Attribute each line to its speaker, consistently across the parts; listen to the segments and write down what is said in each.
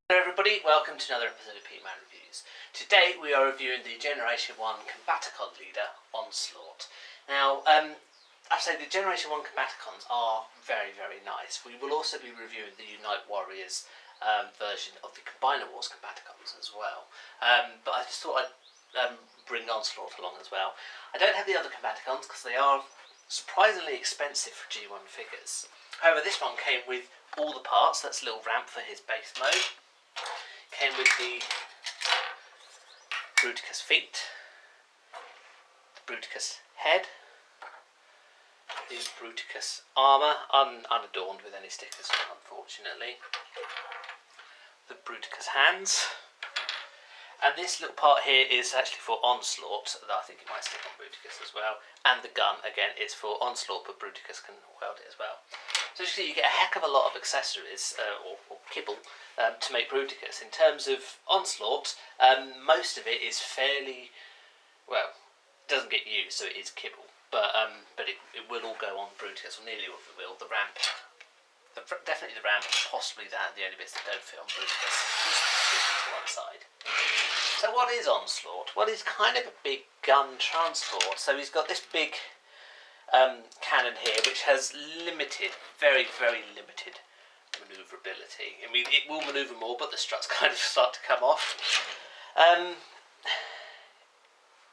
Speaker 1: Hello everybody, welcome to another episode of Peteman Reviews. Today we are reviewing the Generation 1 Combaticon leader, Onslaught. Now, I say the Generation 1 Combaticons are very, very nice. We will also be reviewing the Unite Warriors version of the Combiner Wars Combaticons as well. But I just thought I'd bring Onslaught along as well. I don't have the other Combaticons because they are surprisingly expensive for G1 figures. However, this one came with all the parts. That's a little ramp for his base mode. Came with the Bruticus feet, the Bruticus head, the Bruticus armour, unadorned with any stickers unfortunately, the Bruticus hands, and this little part here is actually for Onslaught, I think it might stick on Bruticus as well, and the gun, again, it's for Onslaught but Bruticus can wield it as well. So as you see, you get a heck of a lot of accessories, or kibble, to make Bruticus. In terms of Onslaught, most of it is fairly, well, it doesn't get used, so it is kibble, but it will all go on Bruticus, or nearly all of it will. The ramp, definitely the ramp, and possibly the only bits that don't fit on Bruticus, just to one side. So what is Onslaught? Well, he's kind of a big gun transport, so he's got this big cannon here, which has limited, very, very limited manoeuvrability. I mean, it will manoeuvre more, but the struts kind of start to come off.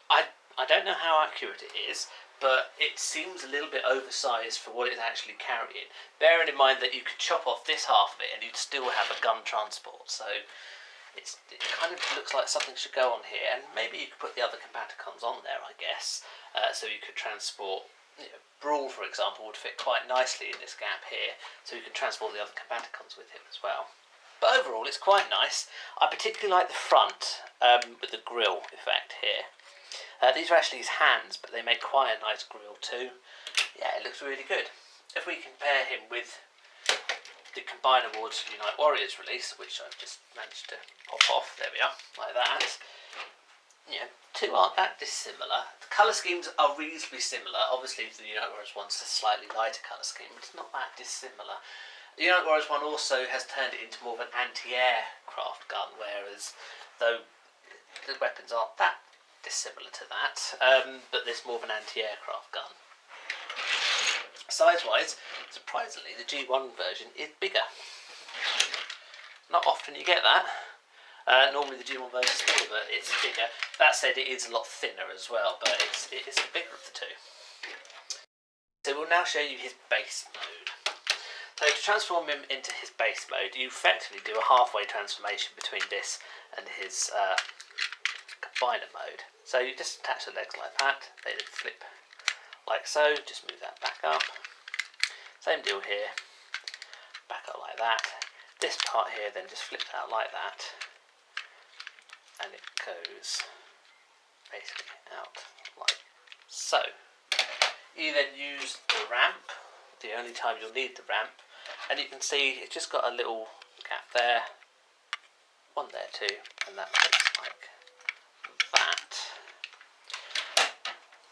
Speaker 1: I don't know how accurate it is, but it seems a little bit oversized for what it's actually carrying. Bearing in mind that you could chop off this half of it and you'd still have a gun transport, so it kind of looks like something should go on here, and maybe you could put the other Combaticons on there, I guess, so you could transport. Brawl, for example, would fit quite nicely in this gap here, so you can transport the other Combaticons with him as well. But overall, it's quite nice. I particularly like the front with the grill effect here. These are actually his hands, but they make quite a nice grill too. Yeah, it looks really good. If we compare him with the Combiner Wars Unite Warriors release, which I've just managed to pop off, there we are, like that. Yeah, two aren't that dissimilar. The colour schemes are reasonably similar. Obviously the Unite Warriors one's a slightly lighter colour scheme, but it's not that dissimilar. The Unite Warriors one also has turned it into more of an anti-aircraft gun, whereas though the weapons aren't that dissimilar to that, but there's more of an anti-aircraft gun. Size-wise, surprisingly, the G1 version is bigger. Not often you get that. Normally the G1 version is smaller, but it's bigger. That said, it is a lot thinner as well, but it is the bigger of the two. So we'll now show you his base mode. So to transform him into his base mode, you effectively do a halfway transformation between this and his combiner mode. So you just attach the legs like that, they then flip like so, just move that back up. Same deal here, back up like that. This part here then just flips out like that, and it goes basically out like so. You then use the ramp, the only time you'll need the ramp, and you can see it's just got a little gap there, one there too, and that looks like that.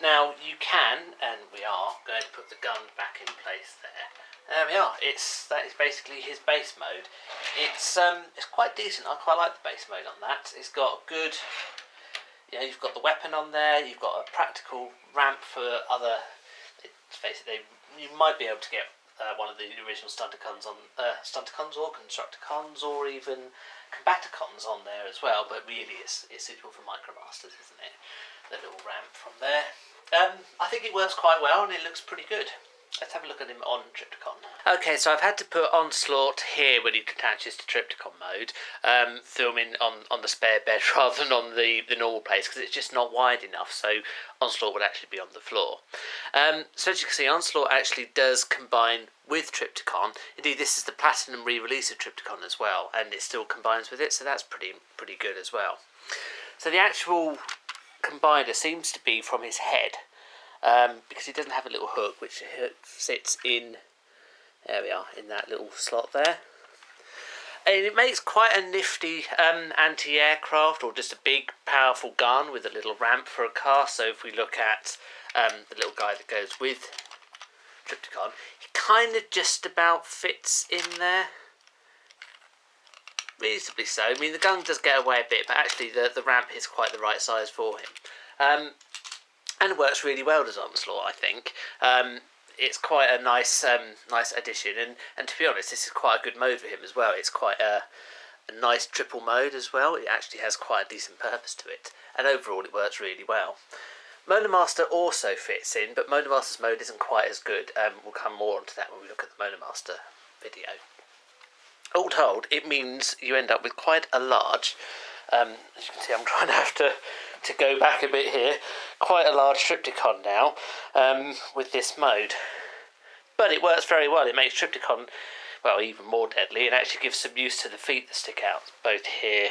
Speaker 1: Now you can, and we are, going to put the gun back in place there. There we are. That is basically his base mode. It's quite decent. I quite like the base mode on that. It's got good. You've got the weapon on there. You've got a practical ramp for other. Let's face it, you might be able to get one of the original Stunticons on Stunticons or Constructicons or even Combaticons on there as well. But really, it's suitable for Micromasters, isn't it? The little ramp from there. I think it works quite well and it looks pretty good. Let's have a look at him on Trypticon. Okay, so I've had to put Onslaught here when he attaches to Trypticon mode, filming on the spare bed rather than on the normal place, because it's just not wide enough, so Onslaught would actually be on the floor. So as you can see, Onslaught actually does combine with Trypticon. Indeed, this is the Platinum re-release of Trypticon as well, and it still combines with it, so that's pretty good as well. So the actual combiner seems to be from his head, because he doesn't have a little hook which sits in, there we are, in that little slot there. And it makes quite a nifty anti-aircraft, or just a big powerful gun with a little ramp for a car. So if we look at the little guy that goes with Trypticon, he kind of just about fits in there. reasonably so. I mean, the gun does get away a bit, but actually the ramp is quite the right size for him. And works really well as Onslaught, I think. It's quite a nice addition, and to be honest, this is quite a good mode for him as well. It's quite a nice triple mode as well. It actually has quite a decent purpose to it, and overall it works really well. Monomaster also fits in, but Monomaster's mode isn't quite as good. We'll come more onto that when we look at the Monomaster video. All told, it means you end up with quite a large, as you can see I'm trying to have to go back a bit here, quite a large Trypticon now with this mode. But it works very well. It makes Trypticon, well, even more deadly, and actually gives some use to the feet that stick out, both here,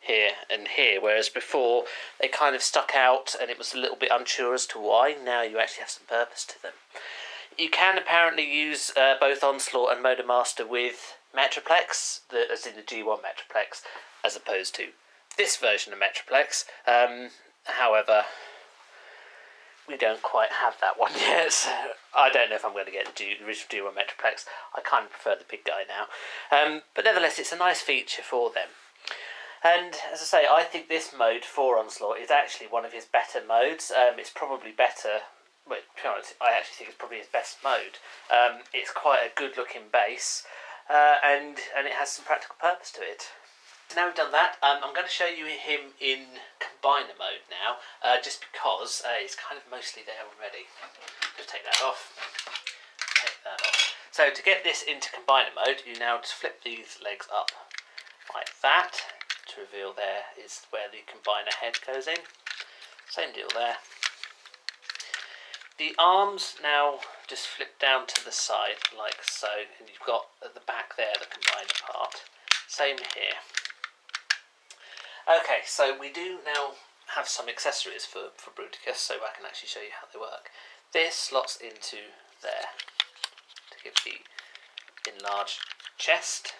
Speaker 1: here and here, whereas before they kind of stuck out and it was a little bit unsure as to why. Now you actually have some purpose to them. You can apparently use both Onslaught and Monomaster with Metroplex, as in the G1 Metroplex, as opposed to this version of Metroplex. However, we don't quite have that one yet, so I don't know if I'm going to get the original G1 Metroplex. I kind of prefer the big guy now. But nevertheless, it's a nice feature for them. And as I say, I think this mode for Onslaught is actually one of his better modes. It's probably better, well, to be honest, I actually think it's probably his best mode. It's quite a good looking base, and it has some practical purpose to it. So now we've done that, I'm going to show you him in combiner mode now, just because he's kind of mostly there already. Just take that off. Take that off. So to get this into combiner mode, you now just flip these legs up like that. To reveal there is where the combiner head goes in. Same deal there. The arms now just flip down to the side like so, and you've got at the back there the combiner part. Same here. Okay, so we do now have some accessories for Bruticus, so I can actually show you how they work. This slots into there to give the enlarged chest.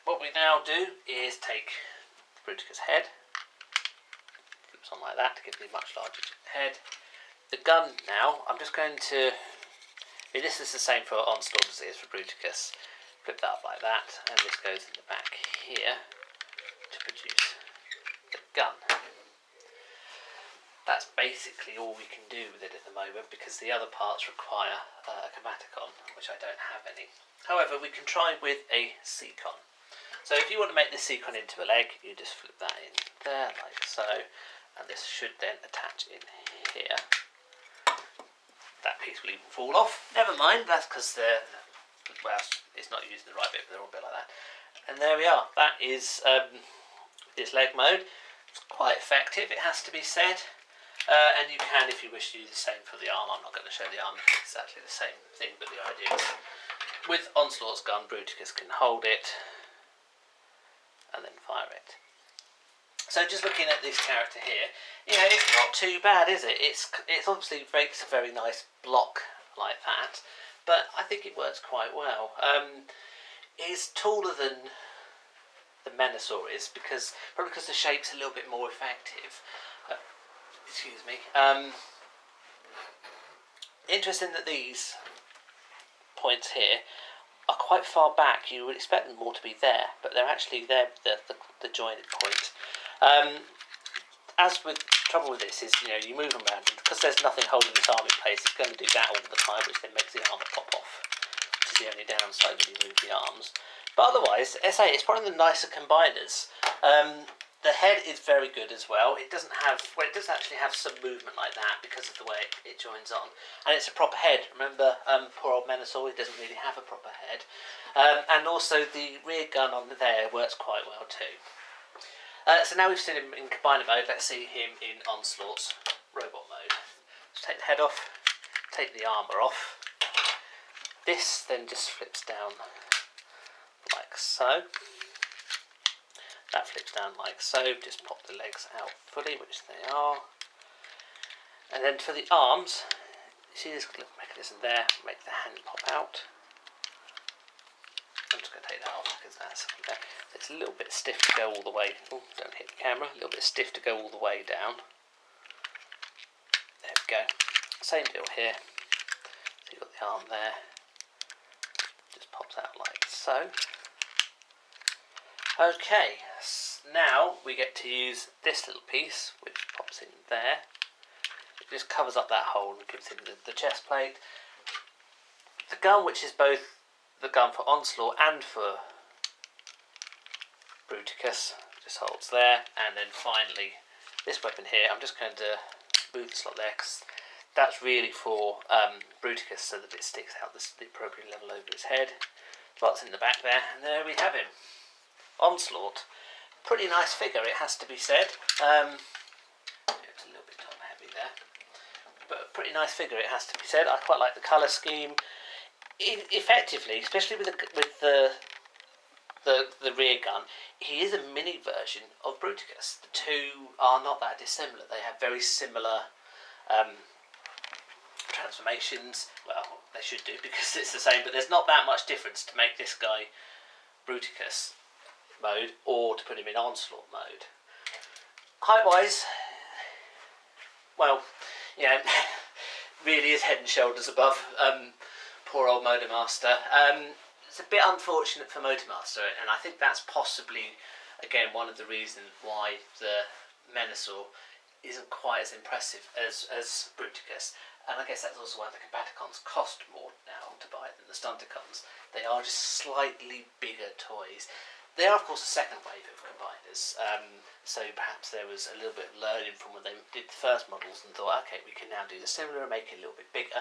Speaker 1: What we now do is take Bruticus' head, flips on like that to give the much larger head. The gun now, I'm just going to, I mean, this is the same for Onslaught as it is for Bruticus. Flip that up like that, and this goes in the back here to produce the gun. That's basically all we can do with it at the moment, because the other parts require a Combaticon, which I don't have any. However, we can try with a C-Con. So if you want to make the C-Con into a leg, you just flip that in there like so, and this should then attach in here. That piece will even fall off. Never mind, that's because well, it's not using the right bit, but they're all a bit like that. And there we are. That is this leg mode. It's quite effective, it has to be said. And you can, if you wish, to do the same for the arm. I'm not going to show the arm, it's exactly the same thing, but the idea is with Onslaught's gun, Bruticus can hold it and then fire it. So just looking at this character here, you know, it's not too bad, is it? It's obviously makes a very nice block like that, but I think it works quite well. He's taller than the Menasor is, probably because the shape's a little bit more effective. Excuse me. Interesting that these points here are quite far back. You would expect them more to be there, but they're actually there, the joining point. As with trouble with this is, you know, you move them around, and because there's nothing holding this arm in place, it's going to do that all the time, which then makes the arm pop off, which is the only downside when you move the arms. But otherwise, SA is one of the nicer combiners. The head is very good as well. It doesn't have, well, it does actually have some movement like that because of the way it joins on, and it's a proper head. Remember, poor old Menasor, he doesn't really have a proper head, and also the rear gun on there works quite well too. So now we've seen him in combiner mode, let's see him in Onslaught's robot mode. Let's take the head off, take the armour off. This then just flips down like so. That flips down like so, just pop the legs out fully, which they are. And then for the arms, you see this little mechanism there, make the hand pop out. I'm just going to take that off because that's there. It's a little bit stiff to go all the way, oh, don't hit the camera, a little bit stiff to go all the way down. There we go. Same deal here. So you've got the arm there, just pops out like so. so. Okay, now we get to use this little piece, which pops in there. It just covers up that hole and gives him the chest plate. The gun, which is both the gun for Onslaught and for Bruticus, just holds there. And then finally, this weapon here, I'm just going to move the slot there because that's really for Bruticus, so that it sticks out the appropriate level over his head. Slots in the back there, and there we have him. Onslaught. Pretty nice figure, it has to be said. It's a little bit top heavy there, but a pretty nice figure, it has to be said. I quite like the colour scheme. Effectively, especially with the rear gun, he is a mini version of Bruticus. The two are not that dissimilar. They have very similar transformations. Well, they should do because it's the same, but there's not that much difference to make this guy Bruticus mode or to put him in Onslaught mode. Height-wise, well, you know, really is head and shoulders above poor old Motormaster. It's a bit unfortunate for Motormaster, and I think that's possibly, again, one of the reasons why the Menasor isn't quite as impressive as Bruticus. And I guess that's also why the Combaticons cost more now to buy than the Stunticons. They are just slightly bigger toys. They are, of course, the second wave of combiners, so perhaps there was a little bit of learning from when they did the first models and thought, okay, we can now do the similar and make it a little bit bigger.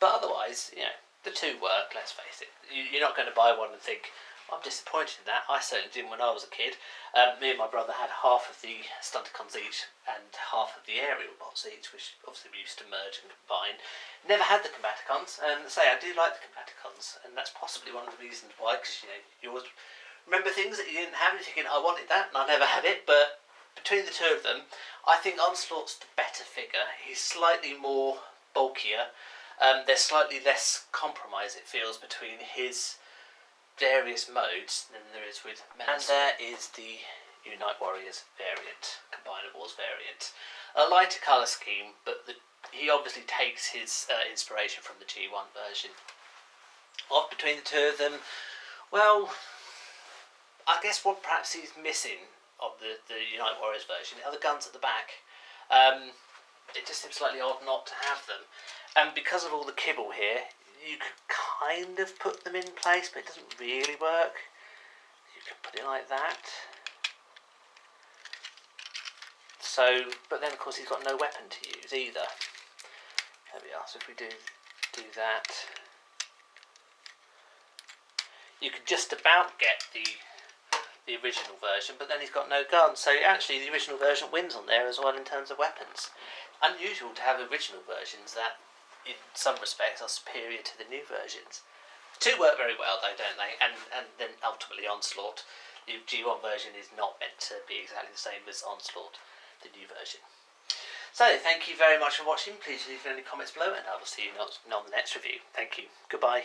Speaker 1: But otherwise, you know, the two work, let's face it. You're not going to buy one and think, I'm disappointed in that. I certainly didn't when I was a kid. Me and my brother had half of the Stunticons each and half of the aerial bots each, which obviously we used to merge and combine. Never had the Combaticons, and I do like the Combaticons, and that's possibly one of the reasons why, because you know, you always remember things that you didn't have and you're thinking, I wanted that and I never had it. But between the two of them, I think Onslaught's the better figure. He's slightly more bulkier. There's slightly less compromise, it feels, between his various modes than there is with Menasor. And there is the Unite Warriors variant, Combiner Wars variant. A lighter colour scheme, but he obviously takes his inspiration from the G1 version. Off between the two of them, well, I guess what perhaps he's missing of the Unite Warriors version are the guns at the back. It just seems slightly odd not to have them. And because of all the kibble here, you could kind of put them in place, but it doesn't really work. You can put it like that. So, but then of course he's got no weapon to use either. There we are, so if we do that, you could just about get the original version, but then he's got no gun, so actually the original version wins on there as well in terms of weapons. Unusual to have original versions that in some respects are superior to the new versions. The two work very well though, don't they? And then ultimately Onslaught, the G1 version is not meant to be exactly the same as Onslaught, the new version. So thank you very much for watching. Please leave any comments below and I will see you on the next review. Thank you. Goodbye.